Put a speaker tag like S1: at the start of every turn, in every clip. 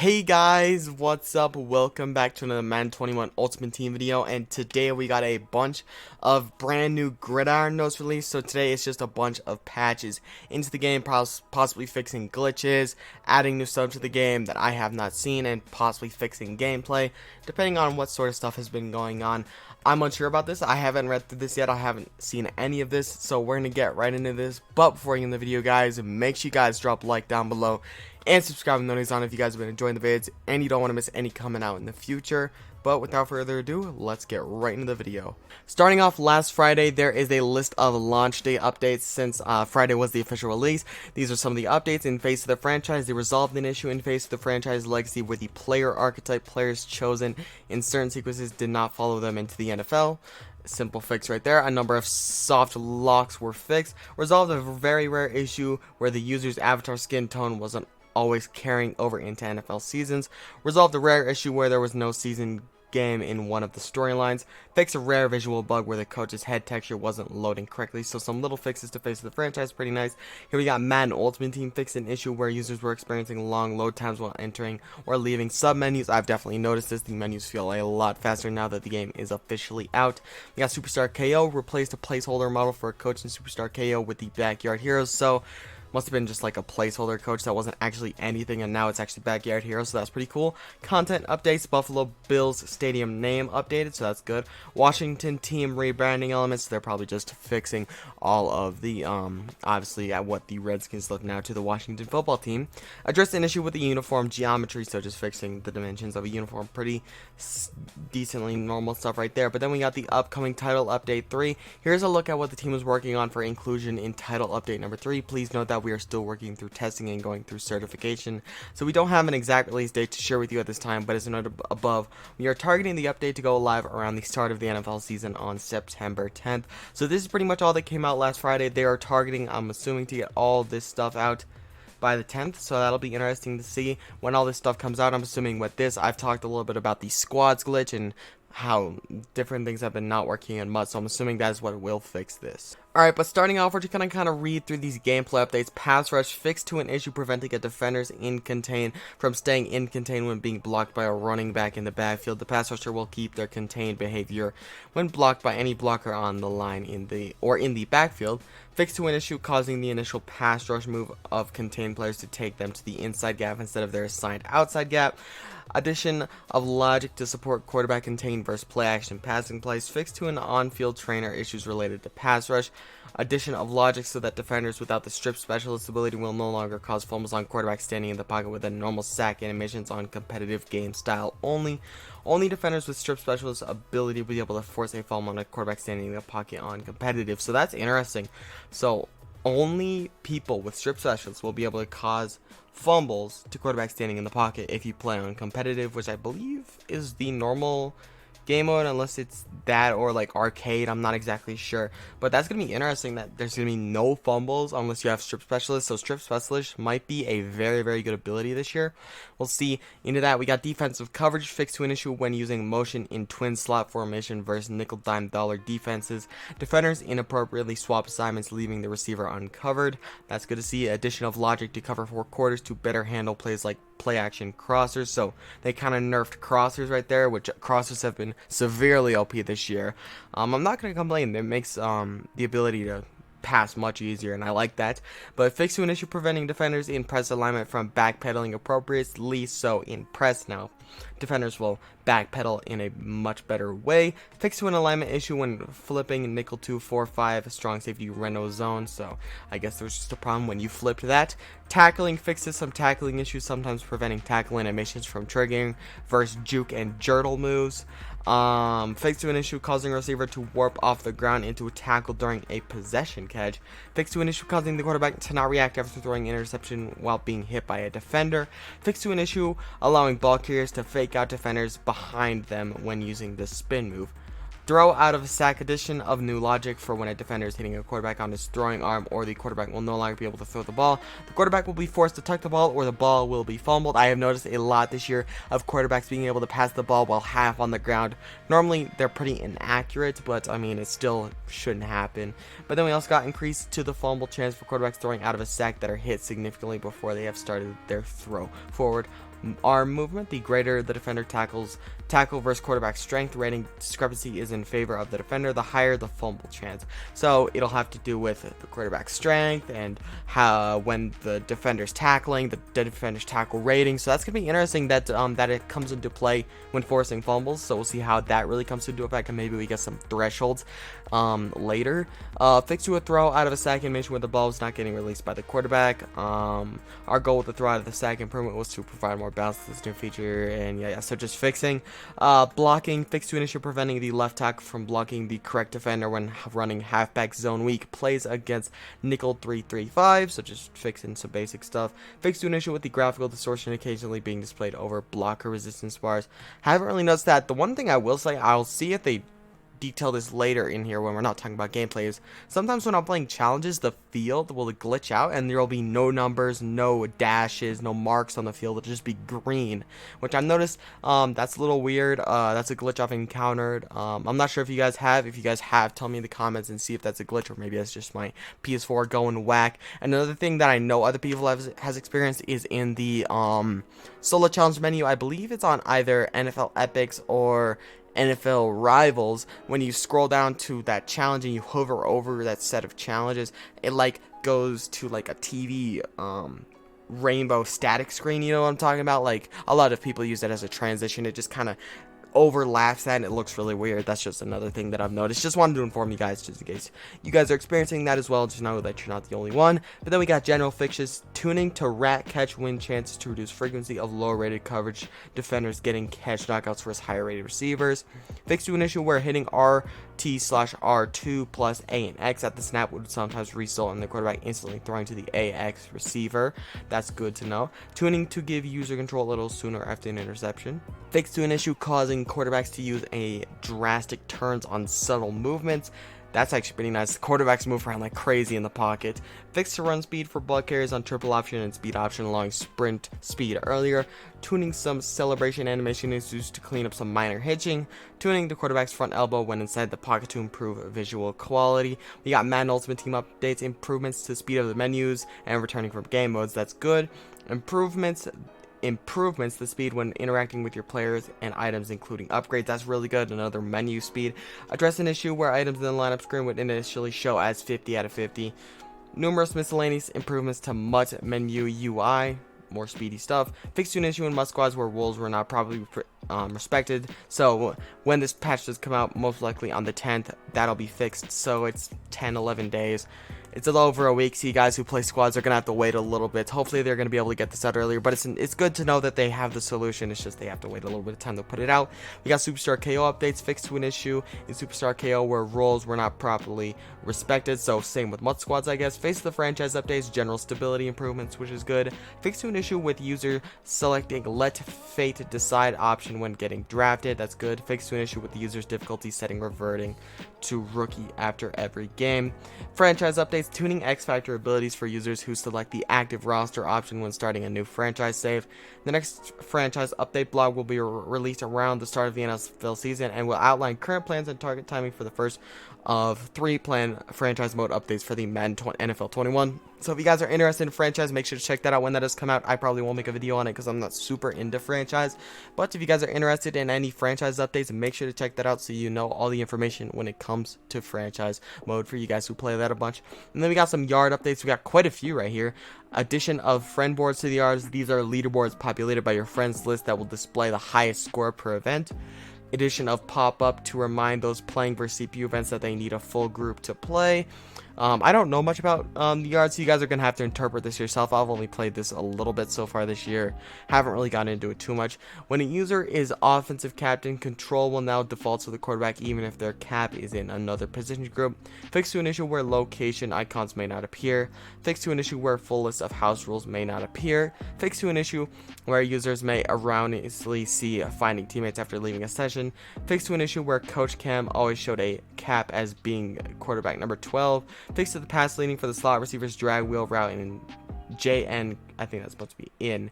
S1: Hey guys, what's up? Welcome back to another Madden 21 Ultimate Team video, and today we got a bunch of brand new Gridiron notes released. So today it's just a bunch of patches into the game, possibly fixing glitches, adding new stuff to the game that I have not seen, and possibly fixing gameplay, depending on what sort of stuff has been going on. I'm unsure about this. I haven't read through this yet. I haven't seen any of this, so we're going to get right into this. But before we get into the video, guys, make sure you guys drop a like down below and subscribe and notifications on if you guys have been enjoying the vids and you don't want to miss any coming out in the future. But without further ado, let's get right into the video. Starting off last Friday, there is a list of launch day updates since Friday was the official release. These are some of the updates in Face of the Franchise. They resolved an issue in Face of the Franchise Legacy where the player archetype players chosen in certain sequences did not follow them into the NFL. Simple fix right there. A number of soft locks were fixed. Resolved a very rare issue where the user's avatar skin tone wasn't always carrying over into NFL seasons. Resolved a rare issue where there was no season game in one of the storylines. Fixed a rare visual bug where the coach's head texture wasn't loading correctly. So some little fixes to Face of the Franchise, pretty nice. Here we got Madden Ultimate Team fixed an issue where users were experiencing long load times while entering or leaving sub-menus. I've definitely noticed this. The menus feel a lot faster now that the game is officially out. We got Superstar KO, replaced a placeholder model for a coach in Superstar KO with the Backyard Heroes. So must have been just like a placeholder coach that wasn't actually anything, and now it's actually Backyard Heroes, so that's pretty cool. Content updates: Buffalo Bills stadium name updated, so that's good. Washington team rebranding elements, they're probably just fixing all of the obviously at what the Redskins look now to the Washington football team. Addressed an issue with the uniform geometry, so just fixing the dimensions of a uniform. Pretty decently normal stuff right there. But then we got the upcoming title update 3. Here's a look at what the team was working on for inclusion in title update number 3. Please note that we are still working through testing and going through certification, so we don't have an exact release date to share with you at this time, but as noted above, we are targeting the update to go live around the start of the NFL season on September 10th. So this is pretty much all that came out last Friday. They are targeting, I'm assuming, to get all this stuff out by the 10th, so that'll be interesting to see when all this stuff comes out. I'm assuming with this, I've talked a little bit about the squads glitch and how different things have been not working in Mut, so I'm assuming that is what will fix this. Alright, but starting off, we're just gonna kind of read through these gameplay updates. Pass rush fixed to an issue preventing a defender's in contain from staying in contain when being blocked by a running back in the backfield. The pass rusher will keep their contained behavior when blocked by any blocker on the line in the backfield. Fixed to an issue causing the initial pass rush move of contained players to take them to the inside gap instead of their assigned outside gap. Addition of logic to support quarterback contained versus play action passing plays. Fixed to an on-field trainer issues related to pass rush. Addition of logic so that defenders without the strip specialist ability will no longer cause fumbles on quarterbacks standing in the pocket with a normal sack animations on competitive game style only. Only defenders with strip specialist ability will be able to force a fumble on a quarterback standing in the pocket on competitive. So that's interesting. So only people with strip specialists will be able to cause fumbles to quarterbacks standing in the pocket if you play on competitive, which I believe is the normal game mode, unless it's that or like arcade. I'm not exactly sure, but that's gonna be interesting that there's gonna be no fumbles unless you have strip specialist. So strip specialist might be a very good ability this year. We'll see into that. We got defensive coverage fixed to an issue when using motion in twin slot formation versus nickel dime dollar defenses. Defenders inappropriately swap assignments, leaving the receiver uncovered. That's good to see. Addition of logic to cover 4 quarters to better handle plays like play action crossers. So they kind of nerfed crossers right there, which crossers have been severely OP this year. I'm not going to complain. It makes the ability to pass much easier, and I like that. But fixed to an issue preventing defenders in press alignment from backpedaling appropriately. So in press now, defenders will backpedal in a much better way. Fixed to an alignment issue when flipping nickel 2-4-5 strong safety Reno zone. So I guess there's just a problem when you flipped that. Tackling fixes some tackling issues, sometimes preventing tackle animations from triggering versus juke and jurtle moves. Fixed to an issue causing a receiver to warp off the ground into a tackle during a possession catch. Fixed to an issue causing the quarterback to not react after throwing an interception while being hit by a defender. Fixed to an issue allowing ball carriers to fake out defenders behind them when using the spin move. Throw out of a sack. Addition of new logic for when a defender is hitting a quarterback on his throwing arm, or the quarterback will no longer be able to throw the ball. The quarterback will be forced to tuck the ball, or the ball will be fumbled. I have noticed a lot this year of quarterbacks being able to pass the ball while half on the ground. Normally they're pretty inaccurate, but I mean, it still shouldn't happen. But then we also got increased to the fumble chance for quarterbacks throwing out of a sack that are hit significantly before they have started their throw forward. arm movement. The greater the defender tackle versus quarterback strength rating discrepancy is in favor of the defender, the higher the fumble chance. So it'll have to do with the quarterback strength and how when the defender's tackling, the defender's tackle rating. So that's gonna be interesting that that it comes into play when forcing fumbles. So we'll see how that really comes into effect, and maybe we get some thresholds later. Fix to a throw out of a sack animation where the ball is not getting released by the quarterback. Our goal with the throw out of the sack improvement was to provide more balance to this new feature, and yeah, so just fixing. Blocking, fix to an issue preventing the left tackle from blocking the correct defender when running halfback zone weak plays against nickel 3-3-5, so just fixing some basic stuff. Fix to an issue with the graphical distortion occasionally being displayed over blocker resistance bars. Haven't really noticed that. The one thing I will say, I'll see if they detail this later in here when we're not talking about gameplay, is sometimes when I'm playing challenges, the field will glitch out and there will be no numbers, no dashes, no marks on the field. It'll just be green, which I've noticed. That's a little weird. That's a glitch I've encountered. I'm not sure if you guys have. If you guys have, tell me in the comments and see if that's a glitch, or maybe that's just my PS4 going whack. Another thing that I know other people has experienced is in the solo challenge menu. I believe it's on either NFL Epics or NFL Rivals. When you scroll down to that challenge and you hover over that set of challenges, it like goes to like a TV rainbow static screen. You know what I'm talking about? Like, a lot of people use that as a transition. It just kind of overlaps that and it looks really weird. That's just another thing that I've noticed. Just wanted to inform you guys, just in case you guys are experiencing that as well. Just know that you're not the only one. But then we got general fixes: tuning to rat catch win chances to reduce frequency of lower rated coverage defenders getting catch knockouts versus higher rated receivers. Fix to an issue where hitting RT/R2 plus A and X at the snap would sometimes result in the quarterback instantly throwing to the AX receiver. That's good to know. Tuning to give user control a little sooner after an interception. Fix to an issue causing quarterbacks to use a drastic turns on subtle movements. That's actually pretty nice. The quarterbacks move around like crazy in the pocket. Fix to run speed for ball carriers on triple option and speed option, allowing sprint speed earlier. Tuning some celebration animation is used to clean up some minor hitching. Tuning the quarterback's front elbow when inside the pocket to improve visual quality. We got Madden Ultimate Team updates, improvements to speed of the menus, and returning from game modes. That's good. Improvements the speed when interacting with your players and items, including upgrades. That's really good. Another menu speed. Address an issue where items in the lineup screen would initially show as 50 out of 50. Numerous miscellaneous improvements to Mut menu UI. More speedy stuff. Fix to an issue in Mut squads where rules were not properly respected. So when this patch does come out, most likely on the 10th, that'll be fixed. So it's 10-11 days. It's a little over a week, so you guys who play squads are going to have to wait a little bit. Hopefully they're going to be able to get this out earlier, but it's good to know that they have the solution. It's just they have to wait a little bit of time to put it out. We got Superstar KO updates, fixed to an issue in Superstar KO where roles were not properly respected, so same with Mut squads, I guess. Face of the franchise updates, general stability improvements, which is good. Fixed to an issue with user selecting let fate decide option when getting drafted. That's good. Fixed to an issue with the user's difficulty setting reverting to rookie after every game. Franchise updates, tuning X Factor abilities for users who select the active roster option when starting a new franchise save. The next franchise update blog will be released around the start of the NFL season and will outline current plans and target timing for the first of 3 planned franchise mode updates for the Madden NFL 21. So if you guys are interested in franchise, make sure to check that out when that does come out. I probably won't make a video on it because I'm not super into franchise, but if you guys are interested in any franchise updates, make sure to check that out so you know all the information when it comes to franchise mode for you guys who play that a bunch. And then we got some yard updates. We got quite a few right here. Addition of friend boards to the yards. These are leaderboards populated by your friends list that will display the highest score per event. Addition of pop-up to remind those playing for CPU events that they need a full group to play. I don't know much about the yards, so you guys are going to have to interpret this yourself. I've only played this a little bit so far this year. Haven't really gotten into it too much. When a user is offensive captain, control will now default to the quarterback even if their cap is in another position group. Fix to an issue where location icons may not appear. Fix to an issue where full list of house rules may not appear. Fix to an issue where users may erroneously see finding teammates after leaving a session. Fix to an issue where coach cam always showed a cap as being quarterback number 12. Fix to the pass leading for the slot receiver's drag wheel route in JN. I think that's supposed to be in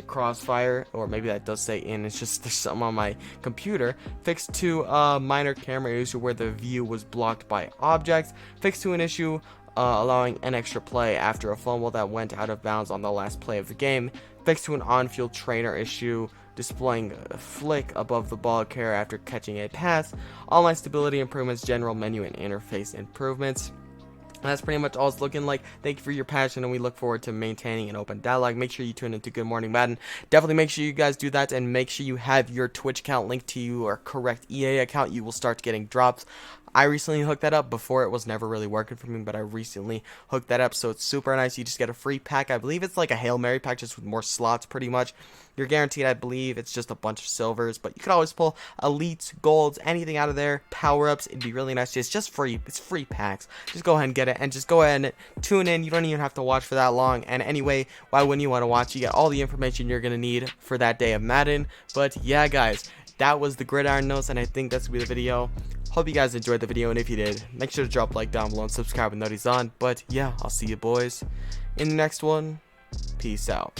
S1: Crossfire, or maybe that does say in. It's just there's something on my computer. Fix to minor camera issue where the view was blocked by objects. Fix to an issue allowing an extra play after a fumble that went out of bounds on the last play of the game, fixed to an on-field trainer issue, displaying a flick above the ball carrier after catching a pass, online stability improvements, general menu and interface improvements. That's pretty much all it's looking like. Thank you for your passion, and we look forward to maintaining an open dialogue. Make sure you tune into Good Morning Madden. Definitely make sure you guys do that, and make sure you have your Twitch account linked to your correct EA account. You will start getting drops. I recently hooked that up. Before, it was never really working for me, but I recently hooked that up, so it's super nice. You just get a free pack. I believe it's like a Hail Mary pack, just with more slots, pretty much. You're guaranteed, I believe, it's just a bunch of silvers, but you could always pull elites, golds, anything out of there, power-ups. It'd be really nice. It's just free. It's free packs. Just go ahead and get it, and just go ahead and tune in. You don't even have to watch for that long, and anyway, why wouldn't you want to watch? You get all the information you're going to need for that day of Madden. But yeah, guys, that was the Gridiron notes, and I think that's going to be the video. Hope you guys enjoyed the video, and if you did, make sure to drop a like down below and subscribe with notifications on. But yeah, I'll see you boys in the next one. Peace out.